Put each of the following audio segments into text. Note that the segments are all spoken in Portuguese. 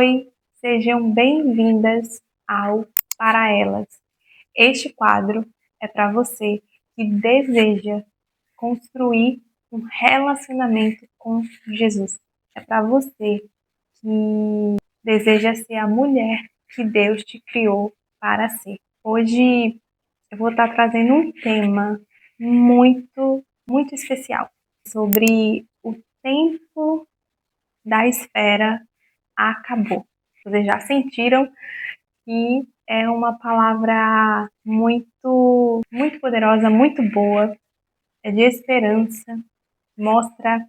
Oi, sejam bem-vindas ao Para Elas. Este quadro é para você que deseja construir um relacionamento com Jesus. É para você que deseja ser a mulher que Deus te criou para ser. Hoje eu vou estar trazendo um tema muito especial sobre o tempo da espera acabou. Vocês já sentiram que é uma palavra muito poderosa, muito boa, é de esperança, mostra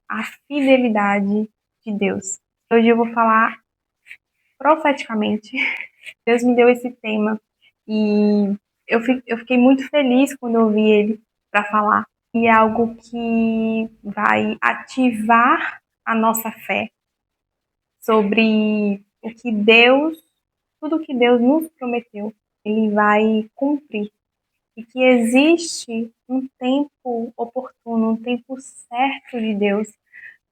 a fidelidade de Deus. Hoje eu vou falar profeticamente. Deus me deu esse tema e eu fiquei muito feliz quando eu ouvi ele para falar. E é algo que vai ativar a nossa fé sobre tudo que Deus nos prometeu, ele vai cumprir. E que existe um tempo oportuno, um tempo certo de Deus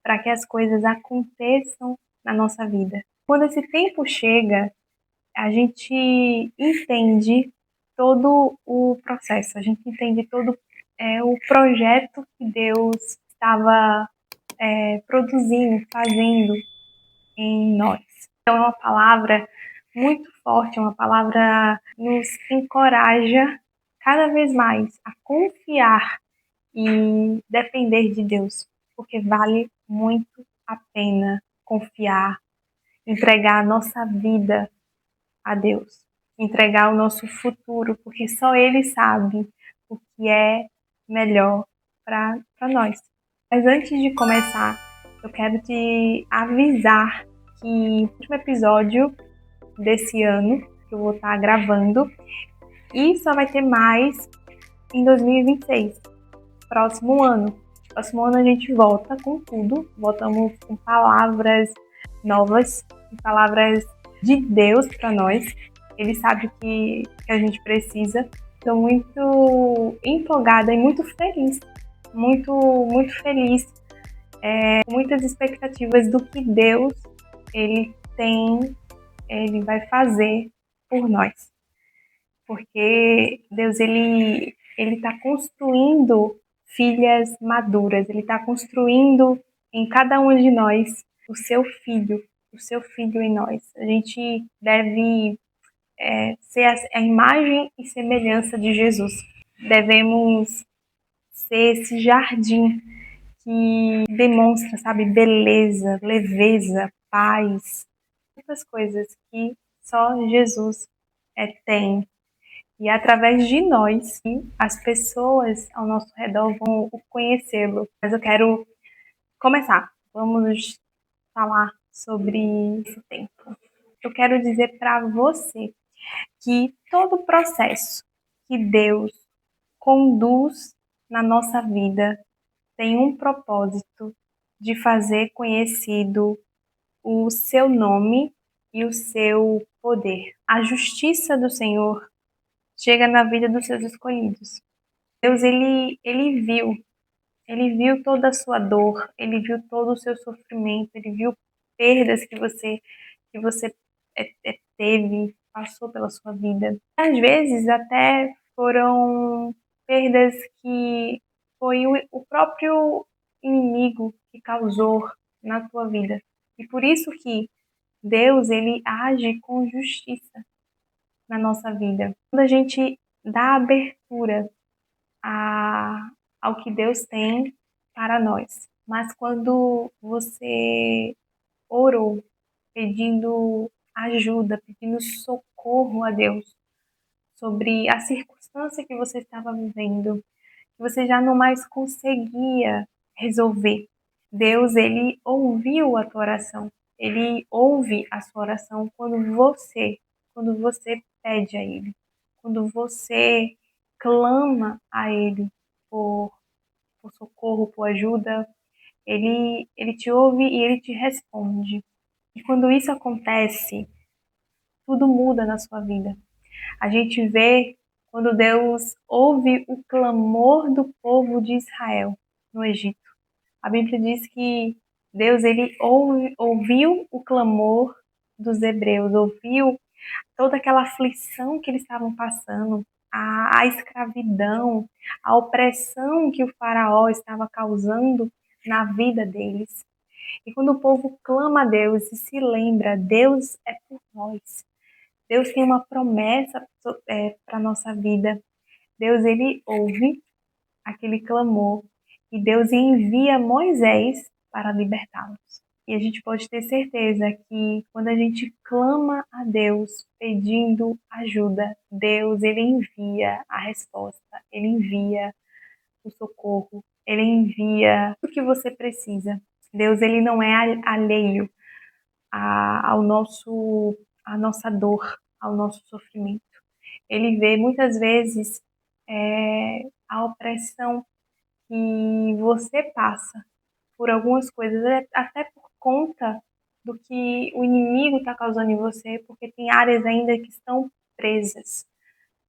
para que as coisas aconteçam na nossa vida. Quando esse tempo chega, a gente entende todo o processo, a gente entende todo o projeto que Deus estava produzindo, fazendo em nós. Então é uma palavra muito forte, é uma palavra que nos encoraja cada vez mais a confiar e depender de Deus, porque vale muito a pena confiar, entregar a nossa vida a Deus, entregar o nosso futuro, porque só Ele sabe o que é melhor para nós. Mas antes de começar, eu quero te avisar que o último episódio desse ano, que eu vou estar gravando, e só vai ter mais em 2026, próximo ano. Próximo ano a gente volta com tudo, voltamos com palavras novas, palavras de Deus para nós. Ele sabe que a gente precisa. Estou muito empolgada e muito feliz, muito feliz, com muitas expectativas do que Deus ele vai fazer por nós, porque Deus ele está construindo filhas maduras, ele está construindo em cada um de nós o seu filho em nós. A gente deve ser a imagem e semelhança de Jesus. Devemos ser esse jardim que demonstra, sabe, beleza, leveza, paz, muitas coisas que só Jesus tem. E é através de nós que as pessoas ao nosso redor vão conhecê-lo. Mas eu quero começar. Vamos falar sobre esse tempo. Eu quero dizer para você que todo o processo que Deus conduz na nossa vida tem um propósito de fazer conhecido o seu nome e o seu poder. A justiça do Senhor chega na vida dos seus escolhidos. Deus, ele viu toda a sua dor, ele viu todo o seu sofrimento, ele viu perdas que você teve, passou pela sua vida. Às vezes até foram perdas que foi o próprio inimigo que causou na tua vida. E por isso que Deus, ele age com justiça na nossa vida. Quando a gente dá abertura ao que Deus tem para nós. Mas quando você orou, pedindo ajuda, pedindo socorro a Deus sobre a circunstância que você estava vivendo, que você já não mais conseguia resolver. Deus, ele ouviu a tua oração. Ele ouve a sua oração quando você pede a ele, quando você clama a ele por socorro, por ajuda. Ele te ouve e ele te responde. E quando isso acontece, tudo muda na sua vida. A gente vê quando Deus ouve o clamor do povo de Israel no Egito. A Bíblia diz que Deus ele ouviu o clamor dos hebreus, ouviu toda aquela aflição que eles estavam passando, a escravidão, a opressão que o faraó estava causando na vida deles. E quando o povo clama a Deus e se lembra, Deus é por nós. Deus tem uma promessa para a nossa vida. Deus, ele ouve aquele clamor e Deus envia Moisés para libertá-los. E a gente pode ter certeza que quando a gente clama a Deus pedindo ajuda, Deus, ele envia a resposta, ele envia o socorro, ele envia o que você precisa. Deus, ele não é alheio ao à nossa dor, ao nosso sofrimento. Ele vê muitas vezes a opressão que você passa por algumas coisas, até por conta do que o inimigo está causando em você, porque tem áreas ainda que estão presas.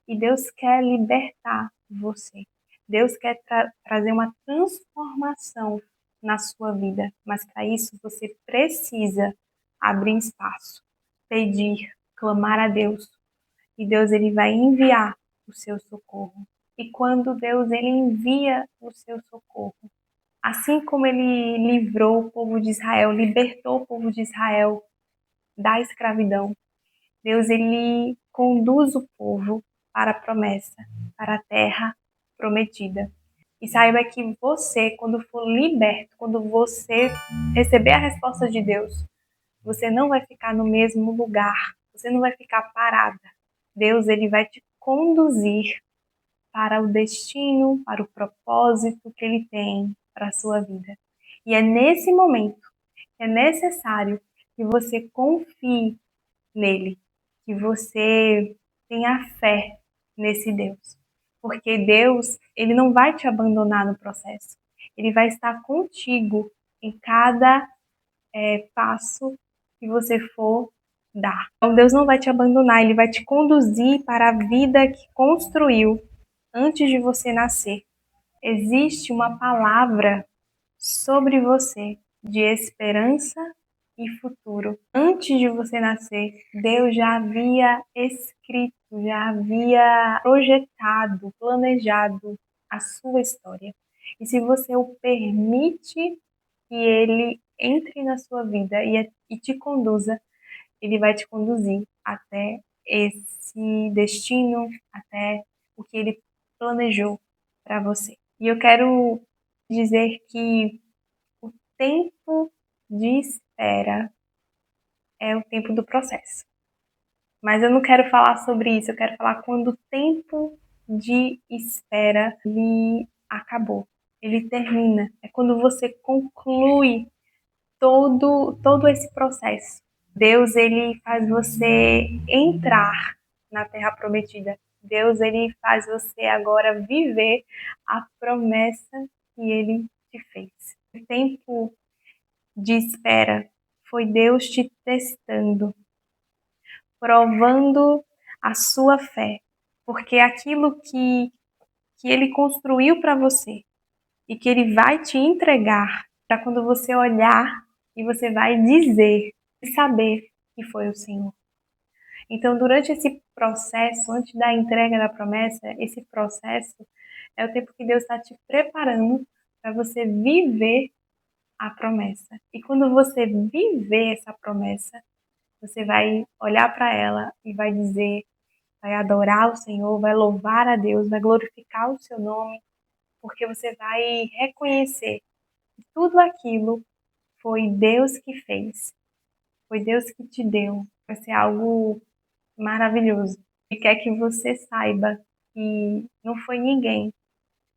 E Deus quer libertar você. Deus quer trazer uma transformação na sua vida, mas para isso você precisa abrir espaço, pedir, clamar a Deus, e Deus ele vai enviar o seu socorro. E quando Deus ele envia o seu socorro, assim como ele livrou o povo de Israel, libertou o povo de Israel da escravidão, Deus ele conduz o povo para a promessa, para a terra prometida. E saiba que você, quando for liberto, quando você receber a resposta de Deus, você não vai ficar no mesmo lugar, você não vai ficar parada. Deus ele vai te conduzir para o destino, para o propósito que ele tem para a sua vida. E é nesse momento que é necessário que você confie nele, que você tenha fé nesse Deus. Porque Deus, ele não vai te abandonar no processo. Ele vai estar contigo em cada passo que você for dar. Então Deus não vai te abandonar, ele vai te conduzir para a vida que construiu antes de você nascer. Existe uma palavra sobre você de esperança e futuro. Antes de você nascer, Deus já havia escrito, já havia projetado, planejado a sua história. E se você o permite que ele entre na sua vida e te conduza, ele vai te conduzir até esse destino, até o que ele planejou para você. E eu quero dizer que o tempo de espera é o tempo do processo. Mas eu não quero falar sobre isso, eu quero falar quando o tempo de espera ele acabou, ele termina. É quando você conclui todo esse processo. Deus ele faz você entrar na terra prometida. Deus ele faz você agora viver a promessa que ele te fez. O tempo de espera foi Deus te testando, provando a sua fé, porque aquilo que ele construiu para você e que ele vai te entregar para quando você olhar e você vai dizer e saber que foi o Senhor. Então, durante esse processo, antes da entrega da promessa, esse processo é o tempo que Deus está te preparando para você viver a promessa. E quando você viver essa promessa, você vai olhar para ela e vai dizer, vai adorar o Senhor, vai louvar a Deus, vai glorificar o seu nome, porque você vai reconhecer que tudo aquilo foi Deus que fez, foi Deus que te deu. Vai ser algo maravilhoso. E quer que você saiba que não foi ninguém,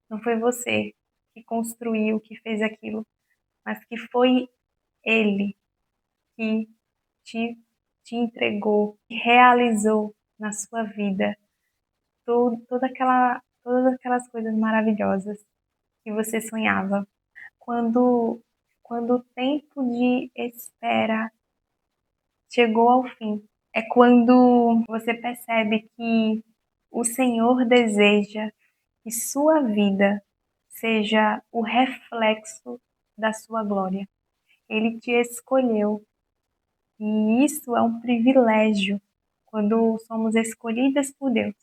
não foi você que construiu, que fez aquilo, mas que foi Ele que te, te entregou, que realizou na sua vida todas aquelas coisas maravilhosas que você sonhava. Quando o tempo de espera chegou ao fim, é quando você percebe que o Senhor deseja que sua vida seja o reflexo da sua glória. Ele te escolheu E isso é um privilégio quando somos escolhidas por Deus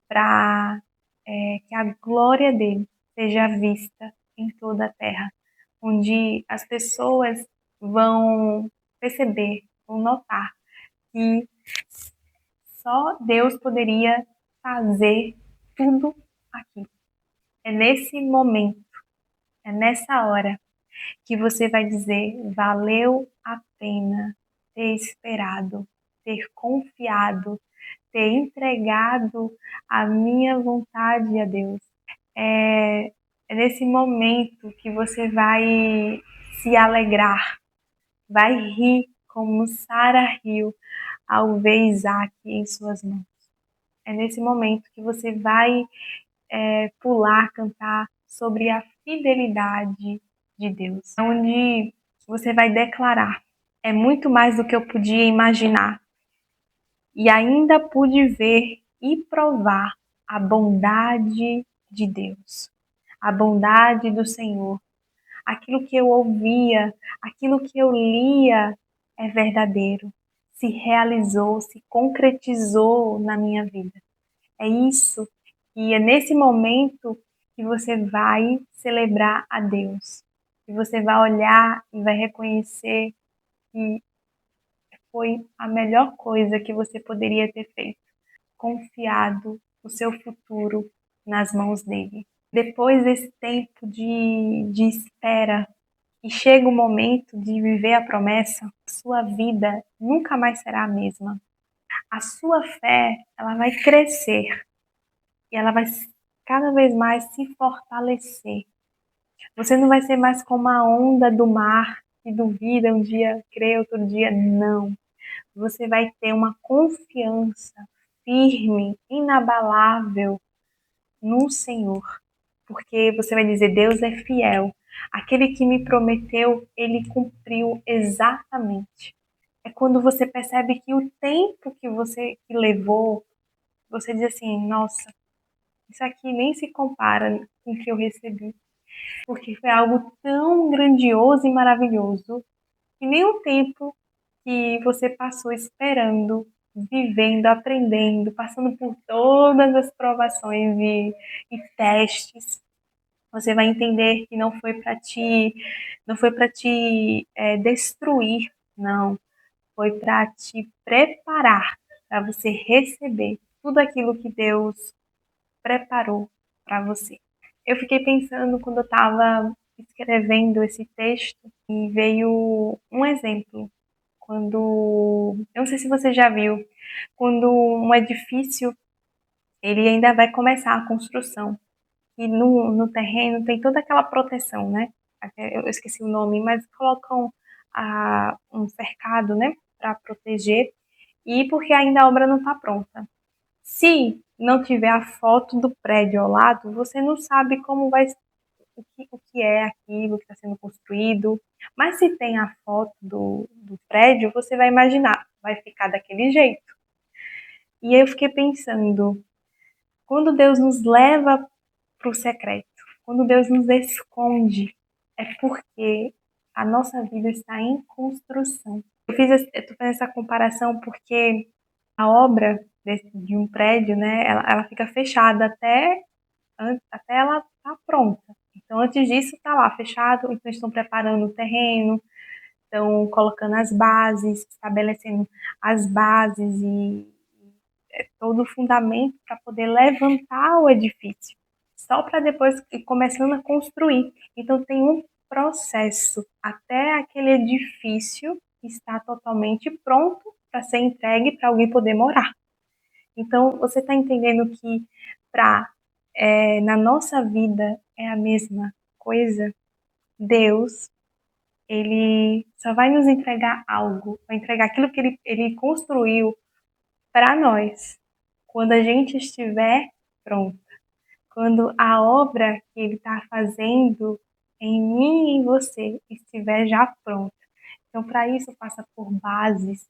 para que a glória dele seja vista em toda a terra, onde as pessoas vão perceber, vão notar que só Deus poderia fazer tudo aquilo. É nesse momento, é nessa hora que você vai dizer: valeu a pena ter esperado, ter confiado, ter entregado a minha vontade a Deus. É nesse momento que você vai se alegrar, vai rir como Sara riu ao ver Isaac em suas mãos. É nesse momento que você vai pular, cantar sobre a fidelidade de Deus, onde você vai declarar: é muito mais do que eu podia imaginar, e ainda pude ver e provar a bondade de Deus, a bondade do Senhor. Aquilo que eu ouvia, aquilo que eu lia é verdadeiro, se realizou, se concretizou na minha vida. É isso, e é nesse momento que você vai celebrar a Deus, que você vai olhar e vai reconhecer que foi a melhor coisa que você poderia ter feito, confiado o seu futuro nas mãos dele. Depois desse tempo de espera, e chega o momento de viver a promessa, sua vida nunca mais será a mesma. A sua fé, ela vai crescer e ela vai cada vez mais se fortalecer. Você não vai ser mais como a onda do mar que duvida, um dia crê, outro dia não. Você vai ter uma confiança firme, inabalável no Senhor, porque você vai dizer: Deus é fiel. Aquele que me prometeu, ele cumpriu exatamente. É quando você percebe que o tempo que você que levou, você diz assim: nossa, isso aqui nem se compara com o que eu recebi, porque foi algo tão grandioso e maravilhoso que nem o tempo que você passou esperando, vivendo, aprendendo, passando por todas as provações e testes, você vai entender que não foi para te destruir, não, foi para te preparar para você receber tudo aquilo que Deus preparou para você. Eu fiquei pensando quando eu estava escrevendo esse texto e veio um exemplo. Quando, eu não sei se você já viu, quando um edifício ele ainda vai começar a construção e no terreno tem toda aquela proteção, né? Eu esqueci o nome, mas colocam um cercado, né, para proteger e porque ainda a obra não está pronta. Se não tiver a foto do prédio ao lado, você não sabe como vai o que é aquilo que está sendo construído. Mas se tem a foto do prédio, você vai imaginar, vai ficar daquele jeito. E aí eu fiquei pensando, quando Deus nos leva para o secreto, quando Deus nos esconde, é porque a nossa vida está em construção. Eu tô fazendo essa comparação porque a obra de um prédio, né, ela fica fechada até ela estar tá pronta. Então, antes disso, está lá fechado, então estão preparando o terreno, estão colocando as bases, estabelecendo as bases e todo o fundamento para poder levantar o edifício, só para depois ir começando a construir. Então, tem um processo até aquele edifício estar totalmente pronto para ser entregue para alguém poder morar. Então, você está entendendo que na nossa vida é a mesma coisa? Deus, ele só vai nos entregar algo, vai entregar aquilo que ele construiu para nós, quando a gente estiver pronto, quando a obra que ele está fazendo em mim e em você estiver já pronta. Então, para isso, passa por bases,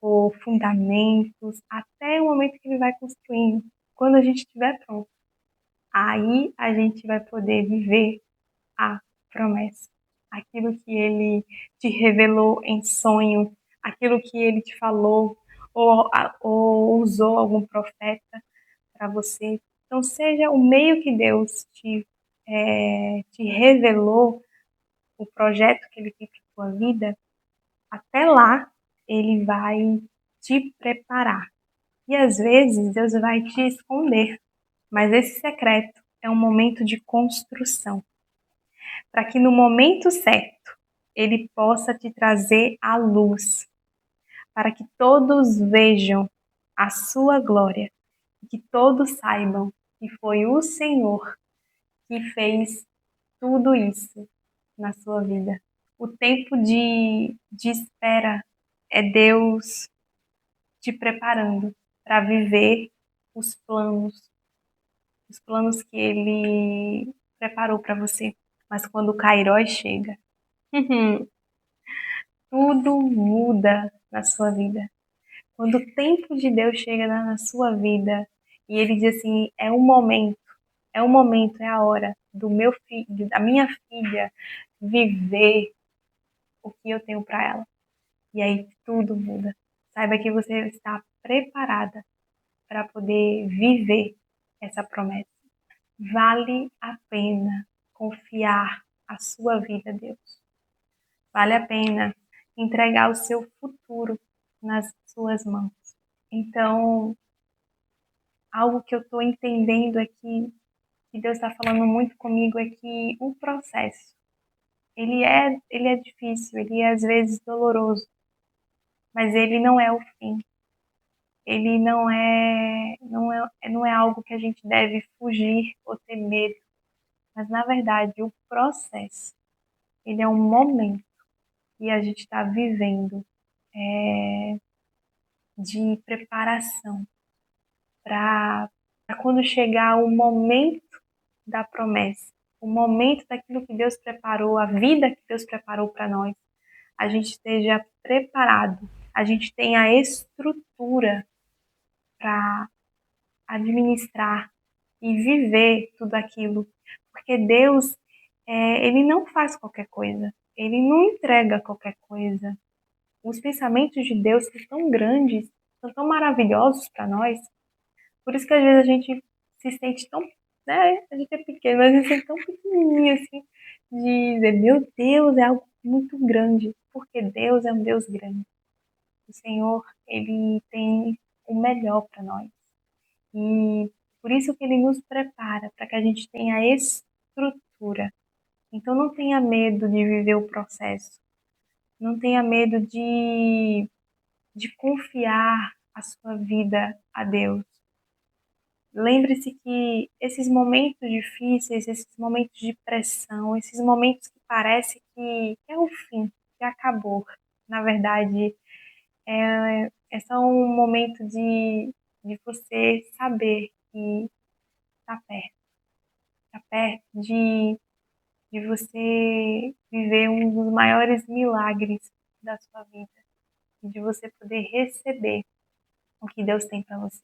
por fundamentos, até o momento que ele vai construindo. Quando a gente estiver pronto, aí a gente vai poder viver a promessa. Aquilo que ele te revelou em sonho, aquilo que ele te falou, ou usou algum profeta para você. Então, seja o meio que Deus te revelou, o projeto que ele tem para a sua vida, até lá ele vai te preparar. E às vezes Deus vai te esconder, mas esse secreto é um momento de construção, para que no momento certo ele possa te trazer a luz, para que todos vejam a sua glória, e que todos saibam que foi o Senhor que fez tudo isso na sua vida. O tempo de espera é Deus te preparando para viver os planos que Ele preparou para você. Mas quando o Kairós chega, tudo muda na sua vida. Quando o tempo de Deus chega na sua vida e Ele diz assim, é o momento, é a hora do meu filho, da minha filha viver o que eu tenho para ela. E aí tudo muda. Saiba que você está preparada para poder viver essa promessa. Vale a pena confiar a sua vida a Deus. Vale a pena entregar o seu futuro nas suas mãos. Então, algo que eu estou entendendo aqui, que Deus está falando muito comigo, é que o processo, ele é difícil, ele é às vezes doloroso, mas ele não é o fim. Ele não é algo que a gente deve fugir ou ter medo, mas na verdade o processo, ele é um momento que a gente está vivendo de preparação para quando chegar o momento da promessa, o momento daquilo que Deus preparou, a vida que Deus preparou para nós, a gente esteja preparado, a gente tenha a estrutura para administrar e viver tudo aquilo. Porque Deus, ele não faz qualquer coisa, ele não entrega qualquer coisa. Os pensamentos de Deus são tão grandes, são tão maravilhosos para nós, por isso que às vezes a gente se sente tão, né, a gente é pequeno, mas a gente se sente tão pequenininho assim, de dizer, meu Deus, é algo muito grande, porque Deus é um Deus grande. O Senhor, ele tem o melhor para nós. E por isso que ele nos prepara, para que a gente tenha a estrutura. Então não tenha medo de viver o processo. Não tenha medo de confiar a sua vida a Deus. Lembre-se que esses momentos difíceis, esses momentos de pressão, esses momentos que parece que é o fim, que acabou, na verdade, é só um momento de você saber que está perto. Está perto de você viver um dos maiores milagres da sua vida, de você poder receber o que Deus tem para você.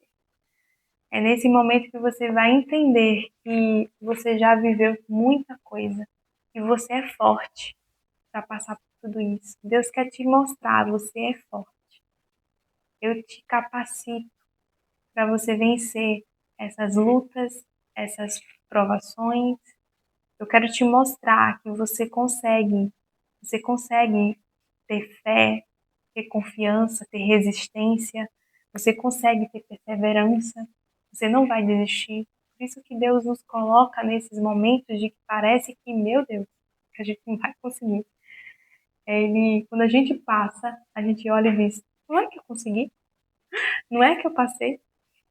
É nesse momento que você vai entender que você já viveu muita coisa, que você é forte para passar por tudo isso. Deus quer te mostrar, você é forte. Eu te capacito para você vencer essas lutas, essas provações. Eu quero te mostrar que você consegue ter fé, ter confiança, ter resistência, você consegue ter perseverança, você não vai desistir. Por isso que Deus nos coloca nesses momentos de que parece que, meu Deus, que a gente não vai conseguir. Quando a gente passa, a gente olha e diz, não é que eu consegui? Não é que eu passei?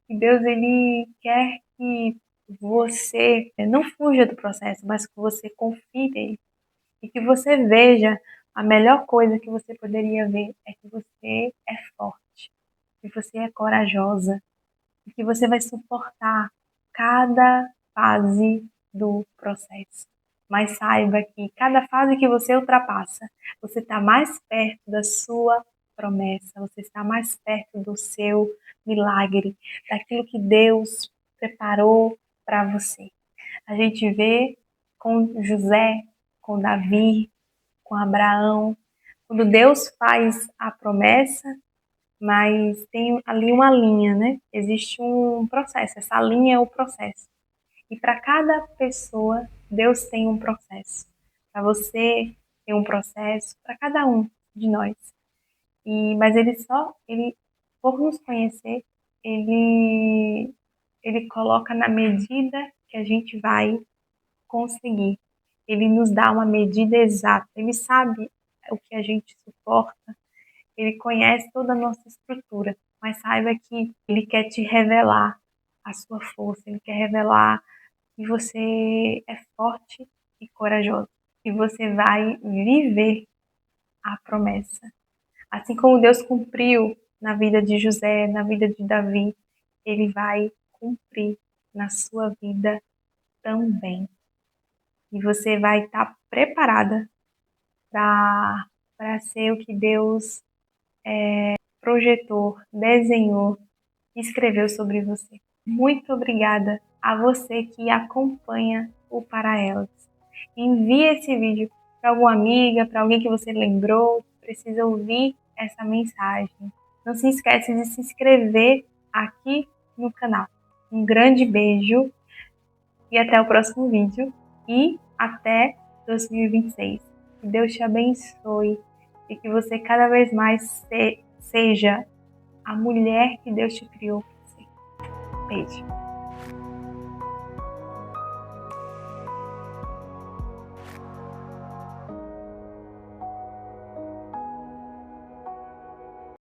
E Deus, ele quer que você não fuja do processo, mas que você confie nele. E que você veja, a melhor coisa que você poderia ver é que você é forte, que você é corajosa, e que você vai suportar cada fase do processo. Mas saiba que cada fase que você ultrapassa, você está mais perto da sua promessa, você está mais perto do seu milagre, daquilo que Deus preparou para você. A gente vê com José, com Davi, com Abraão, quando Deus faz a promessa, mas tem ali uma linha, né? Existe um processo, essa linha é o processo. E para cada pessoa, Deus tem um processo. Para você tem um processo, para cada um de nós. Mas ele, por nos conhecer, ele coloca na medida que a gente vai conseguir. Ele nos dá uma medida exata. Ele sabe o que a gente suporta. Ele conhece toda a nossa estrutura. Mas saiba que ele quer te revelar a sua força. Ele quer revelar que você é forte e corajoso. E você vai viver a promessa. Assim como Deus cumpriu na vida de José, na vida de Davi, ele vai cumprir na sua vida também. E você vai estar preparada para ser o que Deus projetou, desenhou e escreveu sobre você. Muito obrigada a você que acompanha o Para Elas. Envie esse vídeo para alguma amiga, para alguém que você lembrou, que precisa ouvir essa mensagem. Não se esqueça de se inscrever aqui no canal. Um grande beijo e até o próximo vídeo e até 2026. Que Deus te abençoe e que você cada vez mais seja a mulher que Deus te criou para ser. Beijo.